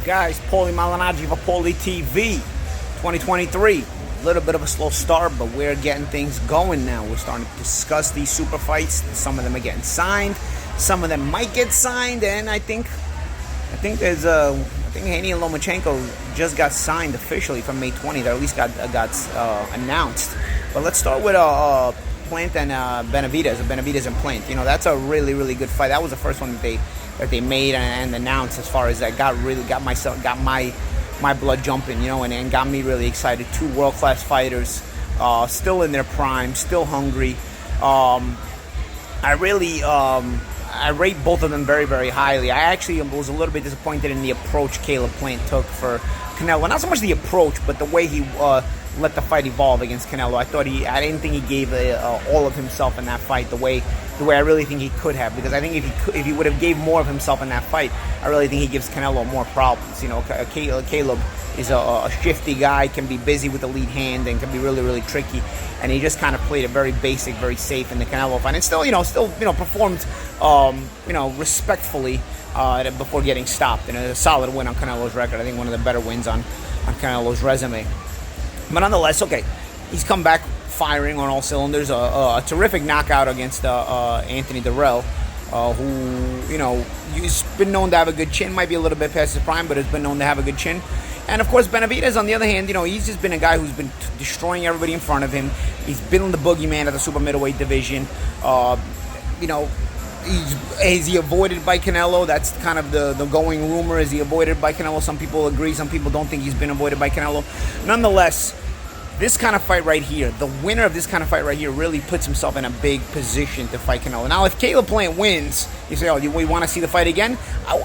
up, guys? Paulie Malignaggi for Paulie TV 2023. A little bit of a slow start, but we're getting things going now. We're starting to discuss these super fights. Some of them are getting signed. Some of them might get signed, and I think Haney and Lomachenko just got signed officially for May 20th, or at least got announced. But let's start with Plant and Benavidez and Plant. You know, that's a really, really good fight. That was the first one that they made and announced, as far as that got my blood jumping, you know, and got me really excited. Two world-class fighters, still in their prime, still hungry. I rate both of them very, very highly. I actually was a little bit disappointed in the approach Caleb Plant took for Canelo. Not so much the approach, but the way he let the fight evolve against Canelo. I didn't think he gave all of himself in that fight the way I really think he could have. Because I think if he would have gave more of himself in that fight, I really think he gives Canelo more problems. You know, Caleb is a shifty guy, can be busy with the lead hand, and can be really, really tricky. And he just kind of played it very basic, very safe in the Canelo fight, and still performed respectfully before getting stopped. And a solid win on Canelo's record. I think one of the better wins on Canelo's resume. But nonetheless, okay, he's come back firing on all cylinders. A terrific knockout against Anthony Durrell, who, you know, he's been known to have a good chin. Might be a little bit past his prime, but has been known to have a good chin. And of course, Benavidez, on the other hand, you know, he's just been a guy who's been destroying everybody in front of him. He's been the boogeyman of the super middleweight division. You know, is he avoided by Canelo? That's kind of the going rumor. Is he avoided by Canelo? Some people agree. Some people don't think he's been avoided by Canelo. Nonetheless, this kind of fight right here, the winner of this kind of fight right here, really puts himself in a big position to fight Canelo. Now, if Caleb Plant wins, you say, "Oh, we want to see the fight again?"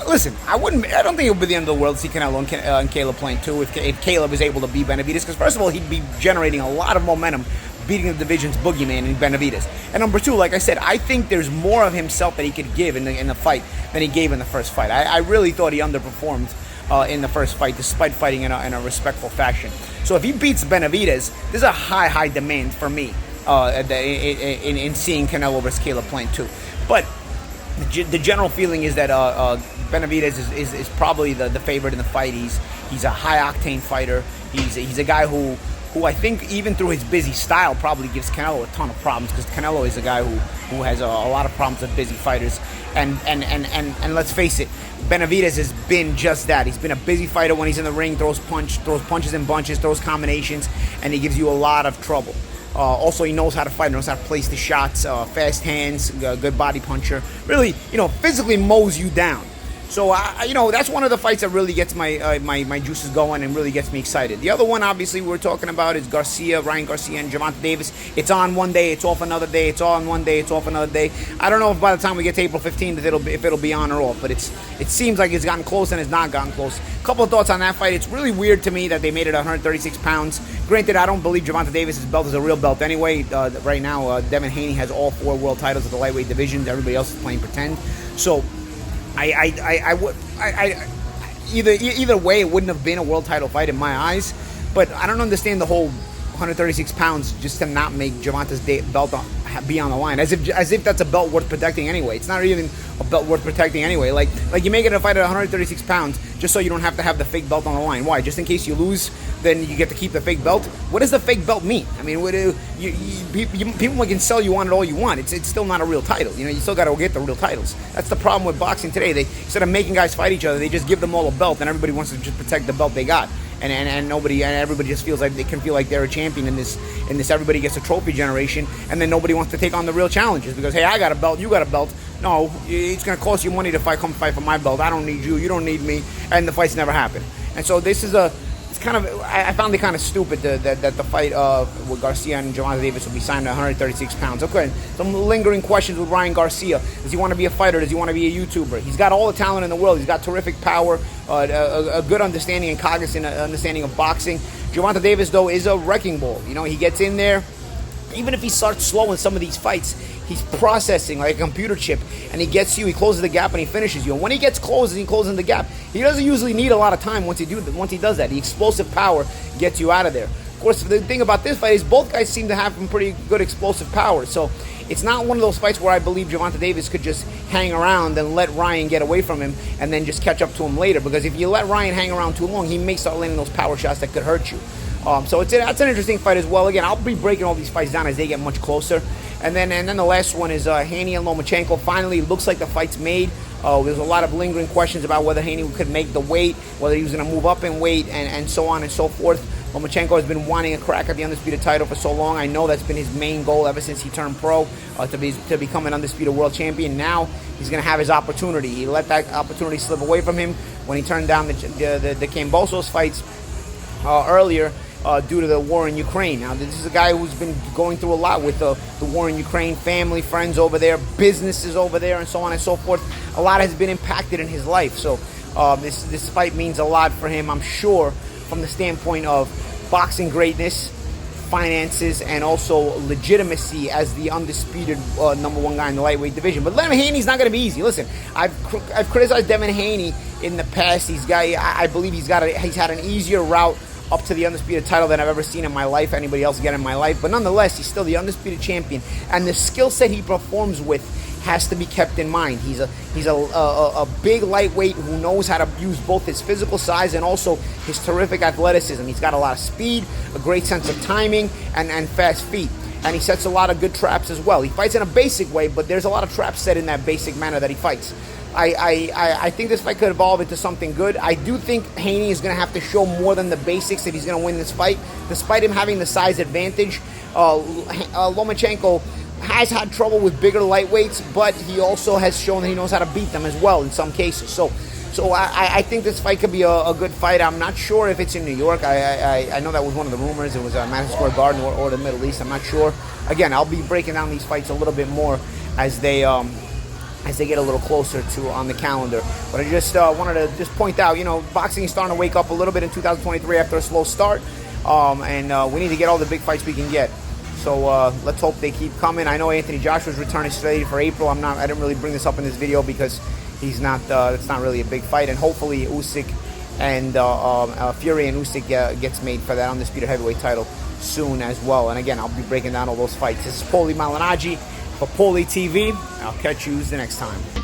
Listen, I don't think it would be the end of the world to see Canelo and Caleb Plant too if Caleb is able to beat Benavidez. Because first of all, he'd be generating a lot of momentum, beating the division's boogeyman in Benavidez. And number two, like I said, I think there's more of himself that he could give in the fight than he gave in the first fight. I really thought he underperformed in the first fight, despite fighting in a respectful fashion. So if he beats Benavidez, there's a high demand for me in seeing Canelo versus Caleb Plant too. But the general feeling is that Benavidez is probably the favorite in the fight. He's a high-octane fighter. He's a guy who I think, even through his busy style, probably gives Canelo a ton of problems, because Canelo is a guy who has a lot of problems with busy fighters. And let's face it, Benavidez has been just that. He's been a busy fighter when he's in the ring, throws punches in bunches, throws combinations, and he gives you a lot of trouble. Also, he knows how to fight, knows how to place the shots, fast hands, good body puncher. Really, you know, physically mows you down. So, you know, that's one of the fights that really gets my juices going and really gets me excited. The other one, obviously, we're talking about is Ryan Garcia and Gervonta Davis. It's on one day, it's off another day. It's on one day, it's off another day. I don't know if by the time we get to April 15th if it'll be on or off, but it seems like it's gotten close and it's not gotten close. A couple of thoughts on that fight. It's really weird to me that they made it 136 pounds. Granted, I don't believe Gervonta Davis' belt is a real belt anyway. Right now, Devin Haney has all 4 world titles at the lightweight division. Everybody else is playing pretend. So either way, it wouldn't have been a world title fight in my eyes. But I don't understand the whole 136 pounds just to not make Gervonta's belt be on the line, as if that's a belt worth protecting anyway. It's not even a belt worth protecting anyway. Like you make it a fight at 136 pounds just so you don't have to have the fake belt on the line. Why? Just in case you lose, then you get to keep the fake belt? What does the fake belt mean? I mean, people can sell you on it all you want. It's still not a real title. You know, you still got to get the real titles. That's the problem with boxing today. They, instead of making guys fight each other, they just give them all a belt, and everybody wants to just protect the belt they got. And everybody just feels like they can feel like they're a champion in this. Everybody gets a trophy generation, and then nobody wants to take on the real challenges because, hey, I got a belt, you got a belt. No, it's going to cost you money to come fight for my belt. I don't need you, you don't need me, and the fights never happen. And so this is I found it kind of stupid that the fight with Garcia and Gervonta Davis will be signed at 136 pounds. Okay, some lingering questions with Ryan Garcia. Does he want to be a fighter? Does he want to be a YouTuber? He's got all the talent in the world. He's got terrific power, a good understanding and cognizant understanding of boxing. Gervonta Davis, though, is a wrecking ball. You know, he gets in there. Even if he starts slow in some of these fights, he's processing like a computer chip, and he gets you, he closes the gap, and he finishes you. And when he gets close and he closes the gap, he doesn't usually need a lot of time once he does that. The explosive power gets you out of there. Of course, the thing about this fight is both guys seem to have some pretty good explosive power. So it's not one of those fights where I believe Gervonta Davis could just hang around and let Ryan get away from him and then just catch up to him later. Because if you let Ryan hang around too long, he may start landing those power shots that could hurt you. So that's an interesting fight as well. Again, I'll be breaking all these fights down as they get much closer. And then the last one is Haney and Lomachenko. Finally, it looks like the fight's made. There's a lot of lingering questions about whether Haney could make the weight, whether he was going to move up in weight, and so on and so forth. Lomachenko has been wanting a crack at the undisputed title for so long. I know that's been his main goal ever since he turned pro, to become an undisputed world champion. Now he's going to have his opportunity. He let that opportunity slip away from him when he turned down the Kambosos fights earlier. Due to the war in Ukraine. Now, this is a guy who's been going through a lot with the war in Ukraine, family, friends over there, businesses over there, and so on and so forth. A lot has been impacted in his life. So this fight means a lot for him, I'm sure, from the standpoint of boxing greatness, finances, and also legitimacy as the undisputed number one guy in the lightweight division. But Devin Haney's not going to be easy. Listen, I've criticized Devin Haney in the past. I believe he's had an easier route up to the undisputed title than I've ever seen in my life, anybody else get in my life. But nonetheless, he's still the undisputed champion, and the skill set he performs with has to be kept in mind. He's a big lightweight who knows how to use both his physical size and also his terrific athleticism. He's got a lot of speed, a great sense of timing, and fast feet. And he sets a lot of good traps as well. He fights in a basic way, but there's a lot of traps set in that basic manner that he fights. I think this fight could evolve into something good. I do think Haney is going to have to show more than the basics if he's going to win this fight. Despite him having the size advantage, Lomachenko has had trouble with bigger lightweights, but he also has shown that he knows how to beat them as well in some cases. So I think this fight could be a good fight. I'm not sure if it's in New York. I know that was one of the rumors. It was Madison Square Garden or the Middle East. I'm not sure. Again, I'll be breaking down these fights a little bit more as they get a little closer to on the calendar. But I just wanted to just point out, boxing is starting to wake up a little bit in 2023 after a slow start, and we need to get all the big fights we can get. So let's hope they keep coming. I know Anthony Joshua's return is slated for April. I didn't really bring this up in this video because he's not. It's not really a big fight, and hopefully Usyk and Fury and Usyk gets made for that undisputed heavyweight title soon as well. And again, I'll be breaking down all those fights. This is Paulie Malignaggi for Paulie TV. I'll catch you the next time.